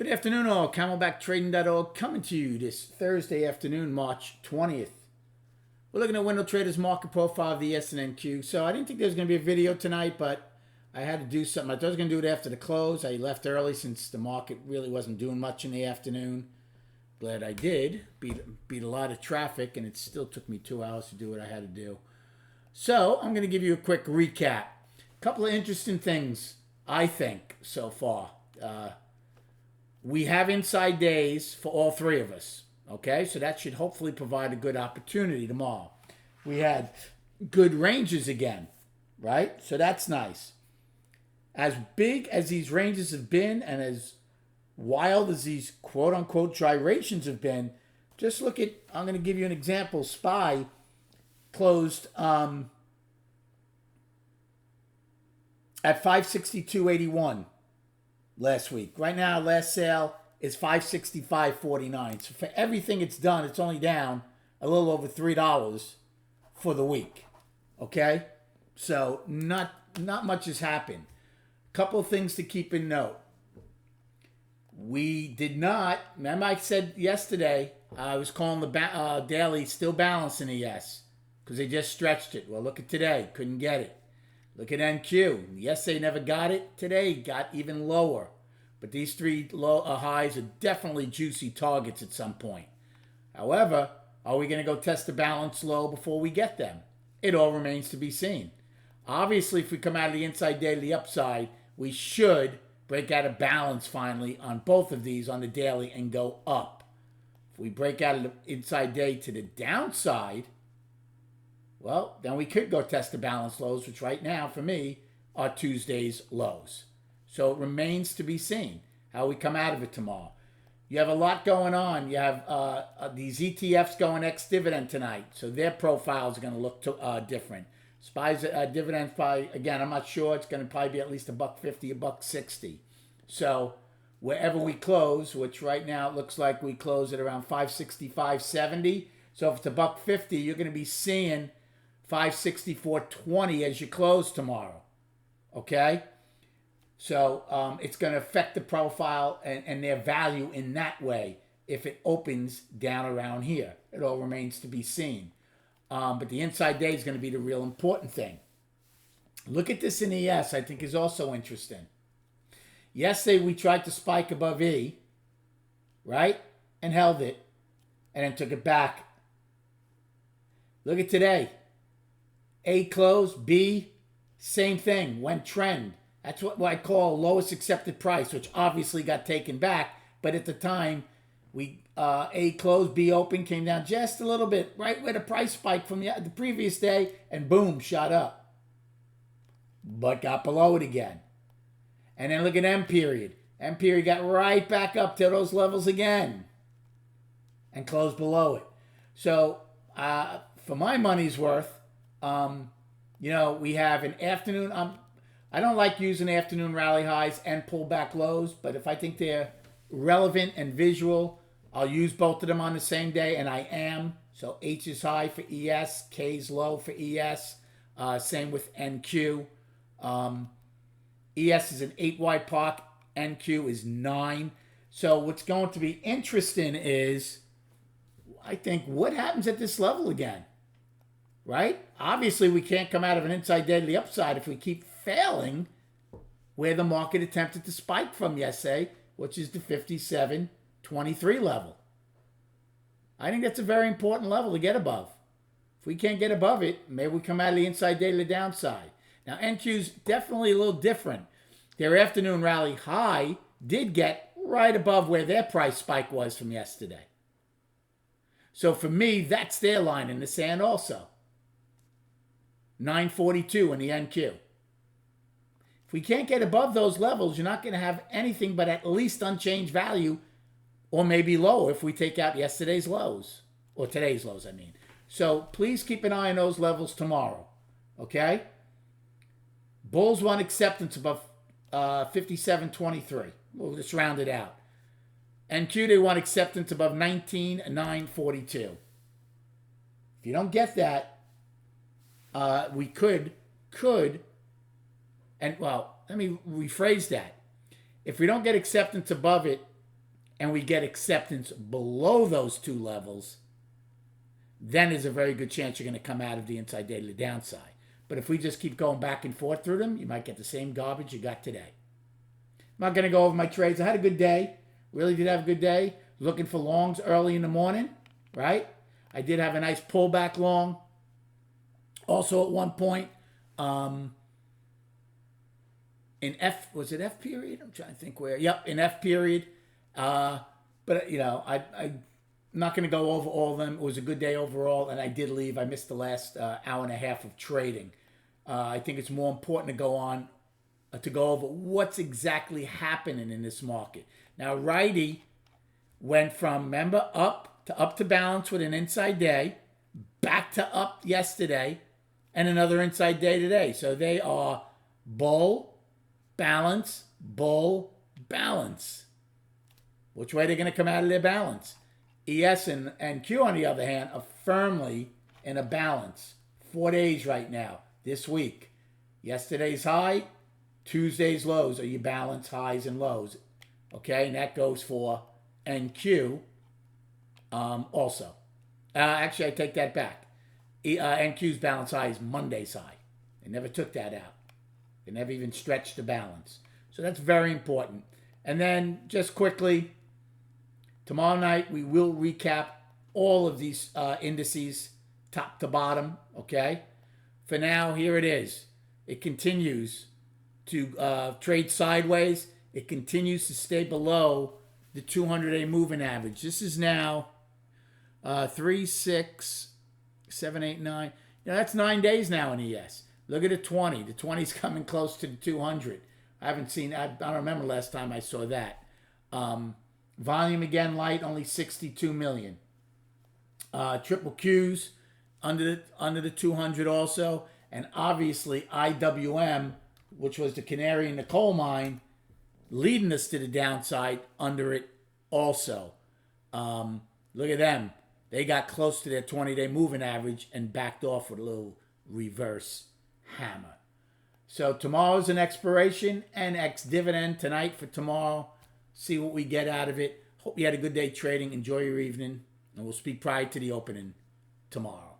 Good afternoon, all. CamelbackTrading.org coming to you this Thursday afternoon, March 20th. We're looking at Window Trader's market profile of the SNNQ. So I didn't think there was going to be a video tonight, but I had to do something. I thought I was going to do it after the close. I left early since the market really wasn't doing much in the afternoon. Glad I did. Beat a lot of traffic, and it still took me 2 hours to do what I had to do. So I'm going to give you a quick recap. A couple of interesting things, I think, so far. We have inside days for all three of us. Okay, so that should hopefully provide a good opportunity tomorrow. We had good ranges again, right? So that's nice. As big as these ranges have been and as wild as these quote-unquote gyrations have been, just look at, I'm going to give you an example. SPY closed at 562.81 last week. Right now, last sale is 565.49. So for everything it's done, it's only down a little over $3 for the week. Okay? So not much has happened. Couple of things to keep in note. We did not, remember I said yesterday, I was calling the daily still balancing ES because they just stretched it. Well, look at today. Couldn't get it. Look at NQ. Yesterday never got it. Today got even lower. But these three low highs are definitely juicy targets at some point. However, are we going to go test the balance low before we get them? It all remains to be seen. Obviously, if we come out of the inside day to the upside, we should break out of balance finally on both of these on the daily and go up. If we break out of the inside day to the downside, well, then we could go test the balance lows, which right now, for me, are Tuesday's lows. So it remains to be seen how we come out of it tomorrow. You have a lot going on. You have these ETFs going ex-dividend tonight, so their profiles are going to look different. SPY's dividend probably, again, I'm not sure. It's going to probably be at least $1.50, $1.60. So wherever we close, which right now it looks like we close at around 565.70. So if it's $1.50, you're going to be seeing 564.20 as you close tomorrow. Okay? So it's going to affect the profile and their value in that way if it opens down around here. It all remains to be seen. But the inside day is going to be the real important thing. Look at this in ES, I think is also interesting. Yesterday we tried to spike above E, right? And held it. And then took it back. Look at today. A closed, B, same thing, went trend. That's what I call lowest accepted price, which obviously got taken back. But at the time, we A closed, B open, came down just a little bit, right where the price spiked from the previous day, and boom, shot up. But got below it again. And then look at M period. M period got right back up to those levels again and closed below it. So for my money's worth, we have an afternoon. I don't like using afternoon rally highs and pullback lows, but if I think they're relevant and visual, I'll use both of them on the same day, and I am. So H is high for ES, K is low for ES. Same with NQ. ES is an 8-wide park, NQ is 9. So what's going to be interesting is, I think, what happens at this level again? Right? Obviously, we can't come out of an inside day to the upside if we keep failing where the market attempted to spike from yesterday, which is the 57.23 level. I think that's a very important level to get above. If we can't get above it, maybe we come out of the inside day to the downside. Now, NQ's definitely a little different. Their afternoon rally high did get right above where their price spike was from yesterday. So for me, that's their line in the sand also. 942 in the NQ. If we can't get above those levels, you're not going to have anything but at least unchanged value, or maybe lower if we take out yesterday's lows, or today's lows, I mean. So please keep an eye on those levels tomorrow, okay? Bulls want acceptance above 57.23. We'll just round it out. NQ, they want acceptance above 19.942. If you don't get that, we could, and well, let me rephrase that. If we don't get acceptance above it and we get acceptance below those two levels, then there's a very good chance you're going to come out of the inside day to the downside. But if we just keep going back and forth through them, you might get the same garbage you got today. I'm not going to go over my trades. I had a good day. Really did have a good day. Looking for longs early in the morning, right? I did have a nice pullback long. Also at one point, in F, was it F period? I'm trying to think where. Yep, in F period. But, you know, I'm not going to go over all of them. It was a good day overall, and I did leave. I missed the last hour and a half of trading. I think it's more important to go on, to go over what's exactly happening in this market. Now, righty went from, remember, up to balance with an inside day, back to up yesterday, and another inside day today. So they are bull, balance, bull, balance. Which way they're going to come out of their balance? ES and Q, on the other hand, are firmly in a balance. 4 days right now, this week. Yesterday's high, Tuesday's lows are your balance highs and lows. Okay, and that goes for NQ also. Actually, I take that back. NQ's balance high is Monday's high. They never took that out. They never even stretched the balance. So that's very important. And then just quickly, tomorrow night we will recap all of these indices top to bottom, okay? For now, here it is. It continues to trade sideways. It continues to stay below the 200-day moving average. This is now 3, 6, 7, 8, 9. You know, that's 9 days now in ES. Look at the 20. The 20's coming close to the 200. I haven't seen, I don't remember last time I saw that. Volume again light, only 62 million. Triple Qs under the 200 also. And obviously IWM, which was the canary in the coal mine, leading us to the downside under it also. Look at them. They got close to their 20-day moving average and backed off with a little reverse hammer. So tomorrow's an expiration and ex-dividend tonight for tomorrow. See what we get out of it. Hope you had a good day trading. Enjoy your evening. And we'll speak prior to the opening tomorrow.